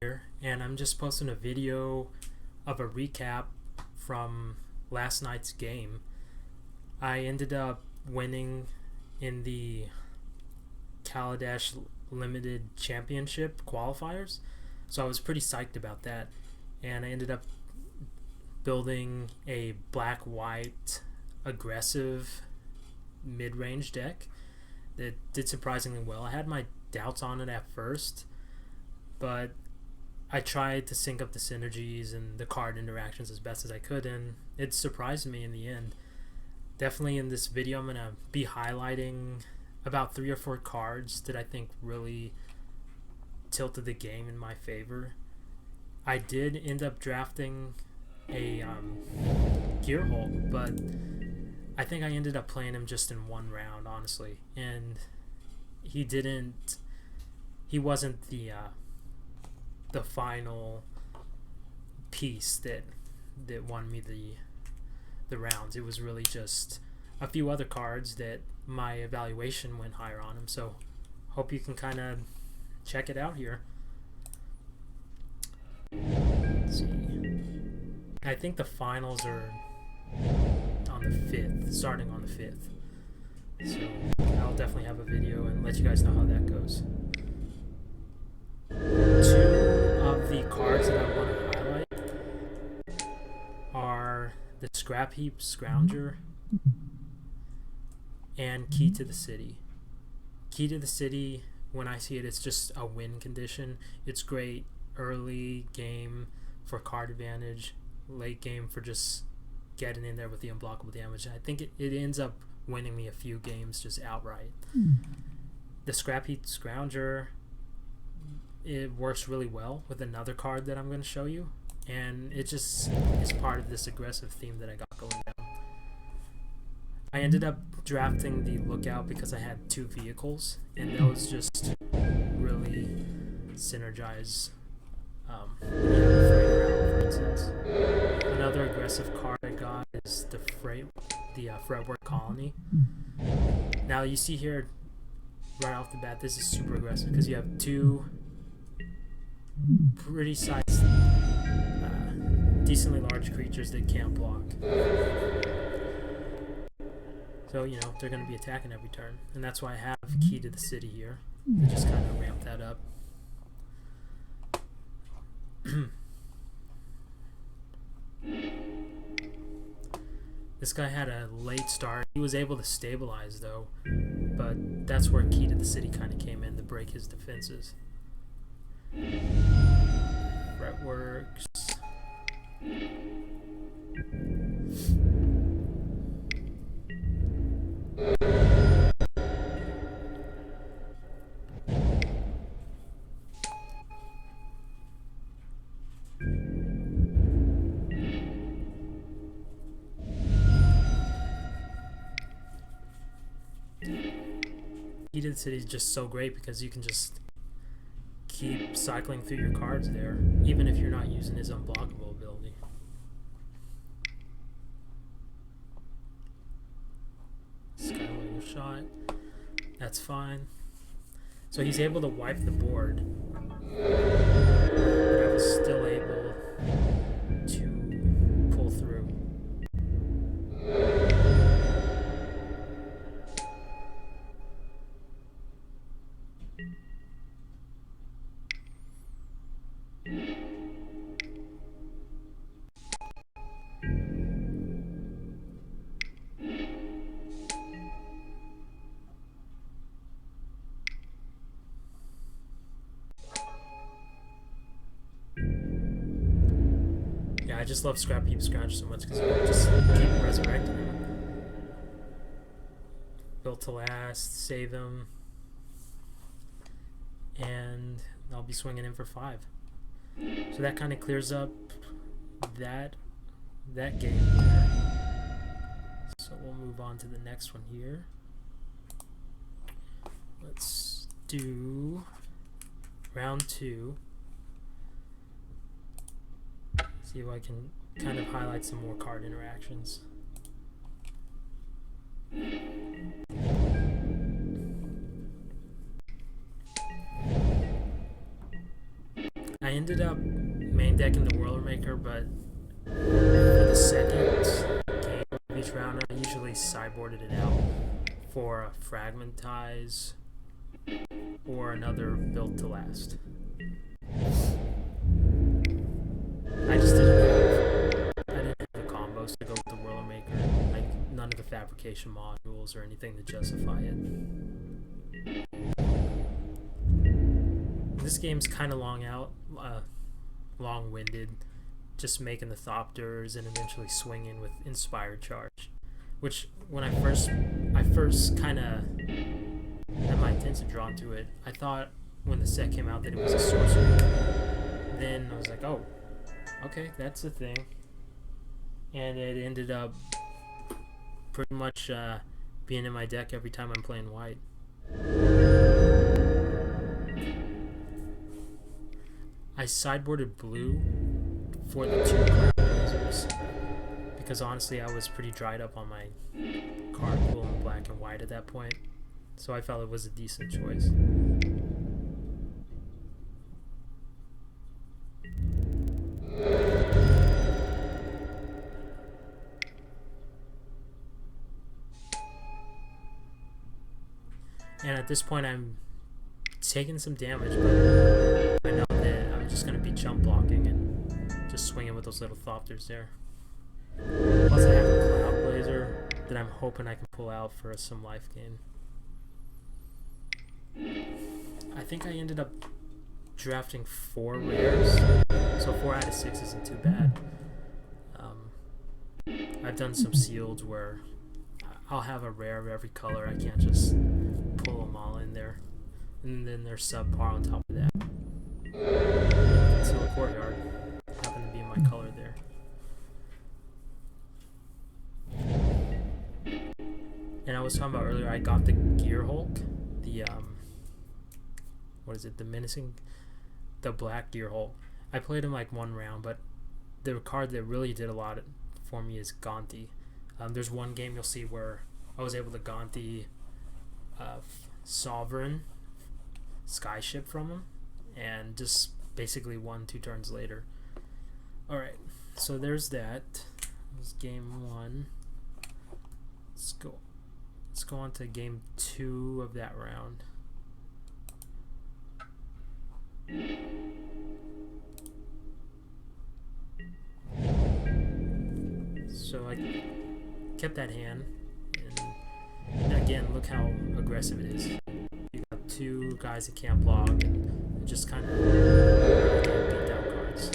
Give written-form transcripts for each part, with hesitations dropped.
Here, and I'm just posting a video of a recap from last night's game. I ended up winning in the Kaladesh Limited Championship Qualifiers, so I was pretty psyched about that. And I ended up building a black-white aggressive mid-range deck that did surprisingly well. I had my doubts on it at first, but I tried to sync up the synergies and the card interactions as best as I could, and it surprised me in the end. Definitely in this video I'm going to be highlighting about 3 or 4 cards that I think really tilted the game in my favor. I did end up drafting a Gear Hulk, but I think I ended up playing him just in one round, honestly, and he wasn't the final piece that won me the rounds. It was really just a few other cards that my evaluation went higher on him. So hope you can kind of check it out here. Let's see. I think the finals are on the 5th, starting on the 5th. So I'll definitely have a video and let you guys know how that goes. The cards that I want to highlight are the Scrap Heap Scrounger and Key to the City. Key to the City, when I see it, it's just a win condition. It's great early game for card advantage, late game for just getting in there with the unblockable damage. I think it ends up winning me a few games just outright. The Scrap Heap Scrounger, it works really well with another card that I'm going to show you, and it just is part of this aggressive theme that I got going down. I ended up drafting the Lookout because I had 2 vehicles, and those just really synergize when you have a freighter out, for instance. Another aggressive card I got is the Fretwork Colony. Now you see here right off the bat, this is super aggressive because you have 2 pretty sized, decently large creatures that can't block. So, you know, they're going to be attacking every turn. And that's why I have Key to the City here to just kind of ramp that up. This guy had a late start. He was able to stabilize, though. But that's where Key to the City kind of came in to break his defenses. Fretworks. Key to the City is just so great because you can just keep cycling through your cards there, even if you're not using his unblockable ability. Skyway shot, that's fine. So he's able to wipe the board, but I was still able to pull through. I just love Scrap Heap Scrounger so much because you can just keep resurrecting him. Built to last, save him, and I'll be swinging in for 5. So that kind of clears up that game there. So we'll move on to the next one here. Let's do round 2. See if I can kind of highlight some more card interactions. I I ended up main decking the Whirlmaker, but for the second game of each round, I usually sideboarded it out for a Fragmentize or another build to last. I didn't have the combos to go with the Whirlmaker, like none of the fabrication modules or anything to justify it. This game's kind of long-winded, just making the Thopters and eventually swinging with Inspired Charge, which when I first kind of had my attention drawn to it. I thought when the set came out that it was a sorcery. Then I was like, oh, okay, that's a thing. And it ended up pretty much being in my deck every time I'm playing white. I sideboarded blue for the 2 Cloud Blazers because honestly I was pretty dried up on my card pool in black and white at that point, so I felt it was a decent choice. And at this point I'm taking some damage, but I know that I'm just going to be jump blocking and just swinging with those little Thopters there. Plus I have a Cloud Blazer that I'm hoping I can pull out for some life gain. I think I ended up drafting 4 rares, so 4 out of 6 isn't too bad. I've done some sealed where I'll have a rare of every color. I can't just pull them all in there. And then there's subpar on top of that. So the Courtyard happened to be my color there. And I was talking about earlier, I got the Gear Hulk, the the black Gear Hulk. I played him like 1 round, but the card that really did a lot for me is Gonti. There's one game you'll see where I was able to Gonti Sovereign Skyship from him, and just basically won 2 turns later. Alright, so there's that. That was game 1. Let's go on to game 2 of that round. So I kept that hand, and again, look how aggressive it is. You got 2 guys that can't block, and just kind of beat down cards.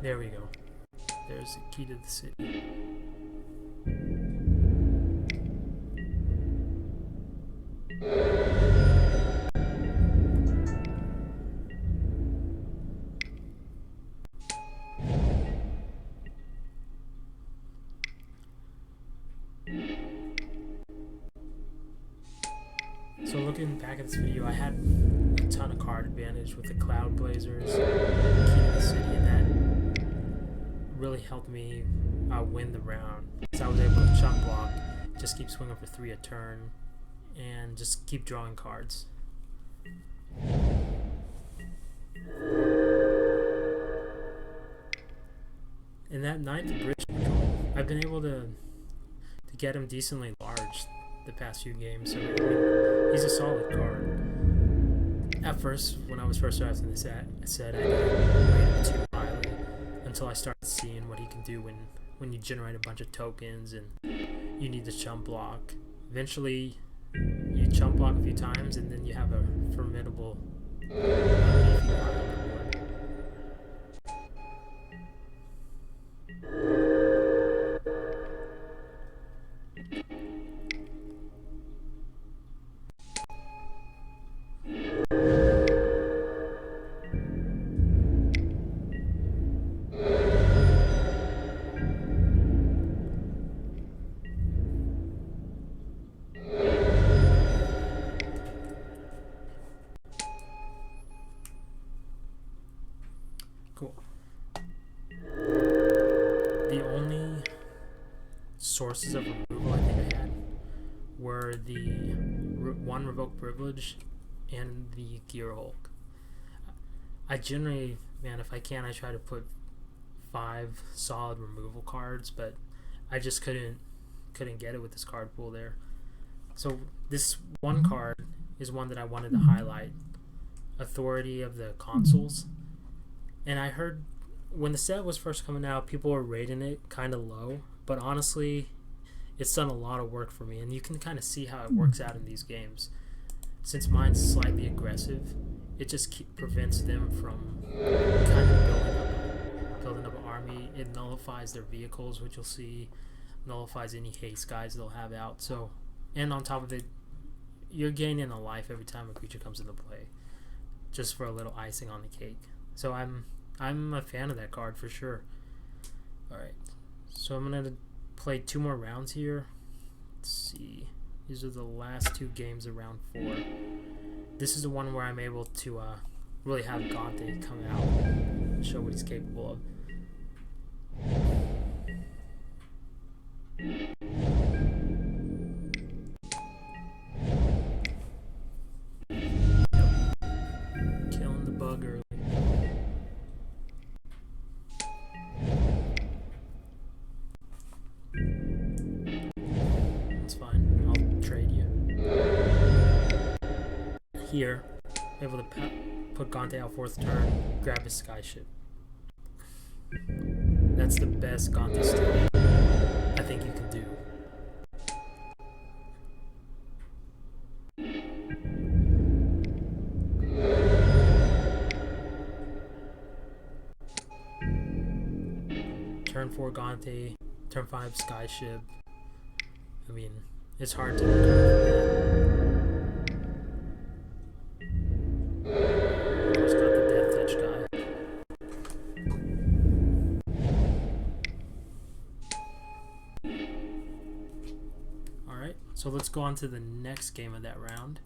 There we go. There's the key to the city. So looking back at this video, I had a ton of card advantage with the Cloud Blazers, key to the city, and that really helped me win the round. So I was able to chunk block, just keep swinging for 3 a turn, and just keep drawing cards. In that 9th bridge control, I've been able to get him decently large the past few games. So he's a solid card. At first, when I was first drafting this set, I didn't rate him too highly until I started seeing what he can do when you generate a bunch of tokens and you need to chump block. Eventually, you chump block a few times and then you have a formidable beefy pile on the board. Cool. The only sources of removal I think I had were the one Revoke Privilege and the Gear Hulk. I generally, man, if I can, I try to put 5 solid removal cards, but I just couldn't get it with this card pool there. So this one card is one that I wanted to highlight. Authority of the Consuls. And I heard when the set was first coming out, people were rating it kind of low, but honestly, it's done a lot of work for me, and you can kind of see how it works out in these games. Since mine's slightly aggressive, it just prevents them from kind of building up an army. It nullifies their vehicles, which you'll see, nullifies any haste guys they'll have out. So, and on top of it, you're gaining a life every time a creature comes into play, just for a little icing on the cake. So I'm a fan of that card for sure. Alright, so I'm going to play 2 more rounds here. Let's see. These are the last 2 games of round 4. This is the one where I'm able to really have Gante come out and show what he's capable of. Killing the bug early. That's fine. I'll trade you. Here, able to put Gante out 4th turn, grab his Skyship. That's the best Gante steal I think you can do. Turn 4 Gante, turn 5 Skyship. I mean, it's hard to recover from that. Almost got the Death Touch guy. Alright, so let's go on to the next game of that round.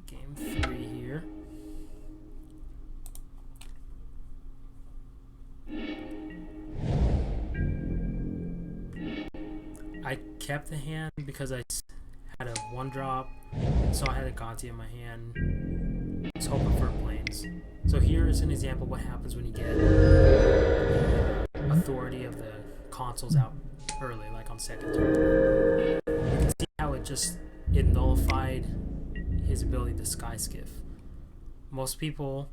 Game 3 here. I kept the hand because I had a 1-drop, so I had a Gante in my hand. I was hoping for planes. So here is an example of what happens when you get the authority of the consoles out early, like on 2nd turn. You can see how it nullified his ability to Sky Skiff. Most people,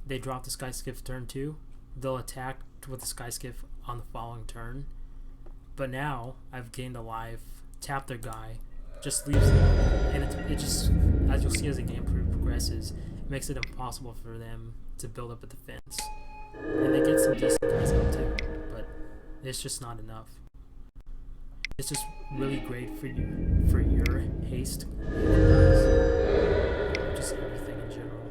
they drop the Sky Skiff turn 2, they'll attack with the Sky Skiff on the following turn. But now I've gained a life, tap their guy, just leaves them, and it just, as you'll see as the game progresses, it makes it impossible for them to build up a defense. And they get some decent guys out too, but it's just not enough. It's just really great for your haste guys, just everything in general.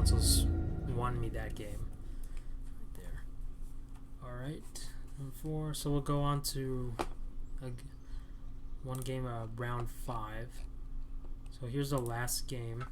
consoles won me that game. Right there. Alright, number 4. So we'll go on to one game, round 5. So here's the last game.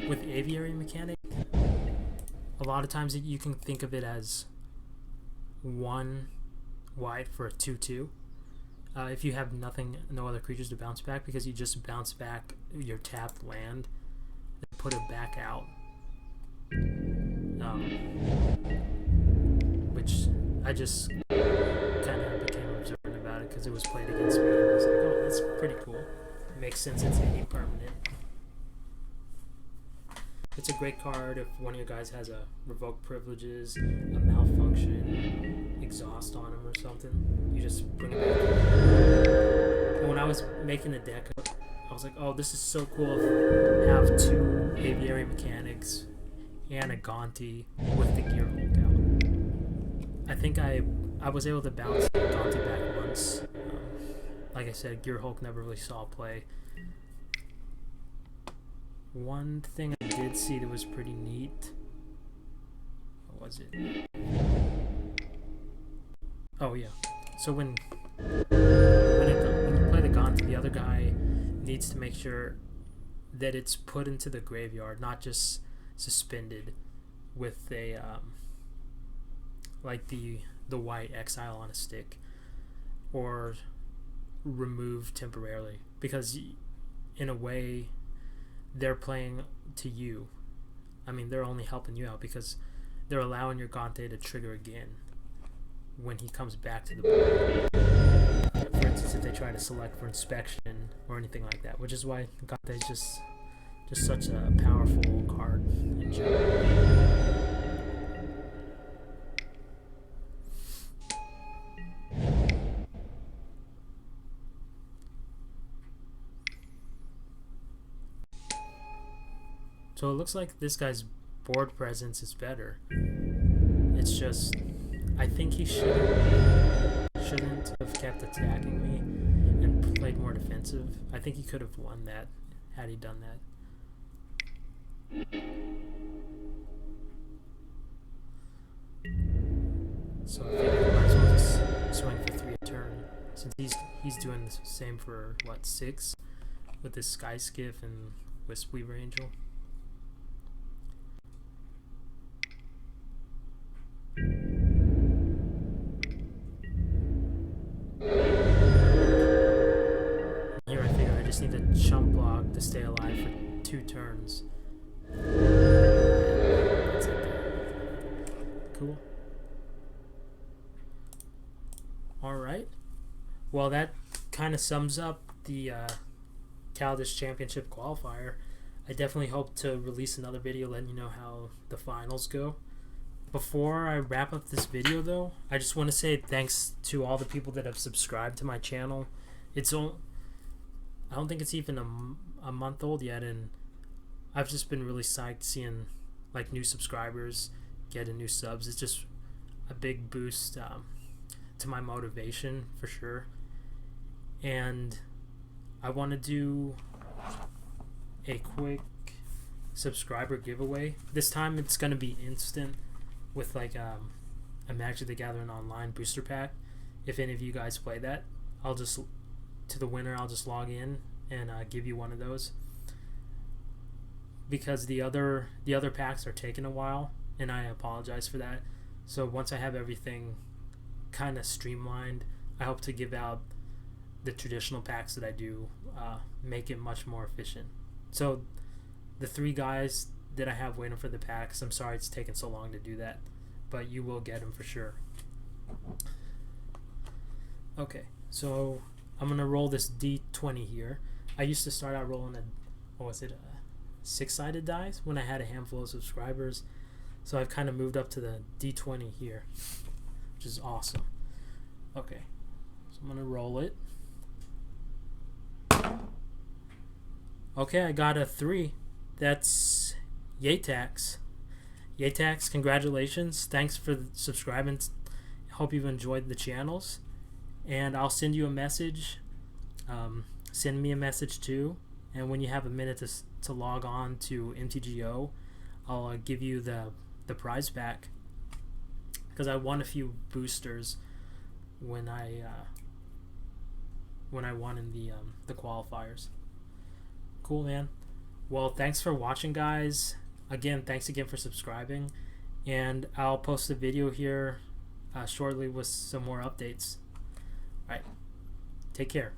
With aviary mechanic, a lot of times you can think of it as 1 white for a 2/2. If you have no other creatures to bounce back, because you just bounce back your tapped land and put it back out. Which I just kind of became observant about it because it was played against me, and I was like, oh, that's pretty cool. It makes sense, it's any permanent. It's a great card if one of your guys has a revoke privileges, a malfunction, exhaust on him or something. You just bring it back. And when I was making the deck, I was like, oh, this is so cool to have 2 aviary mechanics and a Gonti with the Gear Hulk out. I think I was able to bounce Gonti back once. Like I said, Gear Hulk never really saw play. One thing I did see that was pretty neat. What was it? Oh yeah. So when you play the Gonti, the other guy needs to make sure that it's put into the graveyard, not just suspended with a like the white exile on a stick, or removed temporarily, because in a way they're playing to you. I mean, they're only helping you out because they're allowing your Gonti to trigger again when he comes back to the board. For instance, if they try to select for inspection or anything like that, which is why Gonti is just such a powerful card in general. So it looks like this guy's board presence is better. It's just, I think he shouldn't have kept attacking me and played more defensive. I think he could have won that had he done that. So I think I might as well just swing for 3 a turn, since he's doing the same for what, 6 with this Sky Skiff and Wisp-Weaver Angel. Here I figure I just need to chump block to stay alive for 2 turns. That's it there. Cool. Alright. Well, that kind of sums up the Kaladesh Championship Qualifier. I definitely hope to release another video letting you know how the finals go. Before I wrap up this video, though, I just want to say thanks to all the people that have subscribed to my channel. I don't think it's even a month old yet, and I've just been really psyched seeing like new subscribers getting new subs. It's just a big boost to my motivation for sure. And I want to do a quick subscriber giveaway. This time it's going to be instant, with like a Magic the Gathering Online booster pack. If any of you guys play that, I'll just log in and give you one of those, because the other packs are taking a while, and I apologize for that. So once I have everything kind of streamlined, I hope to give out the traditional packs that I do, make it much more efficient. So the 3 guys that I have waiting for the packs, I'm sorry it's taken so long to do that, but you will get them for sure. Okay, so I'm going to roll this D20 here. I used to start out rolling a 6-sided dice when I had a handful of subscribers, so I've kind of moved up to the D20 here, which is awesome. Okay, so I'm gonna roll it. Okay, I got a 3. That's Yaitax. Yaitax, congratulations. Thanks for subscribing. Hope you've enjoyed the channels. And I'll send you a message. Send me a message too. And when you have a minute to log on to MTGO, I'll give you the prize pack. Because I won a few boosters when I won in the qualifiers. Cool, man. Well, thanks for watching, guys. Again, thanks again for subscribing, and I'll post a video here shortly with some more updates. All right, take care.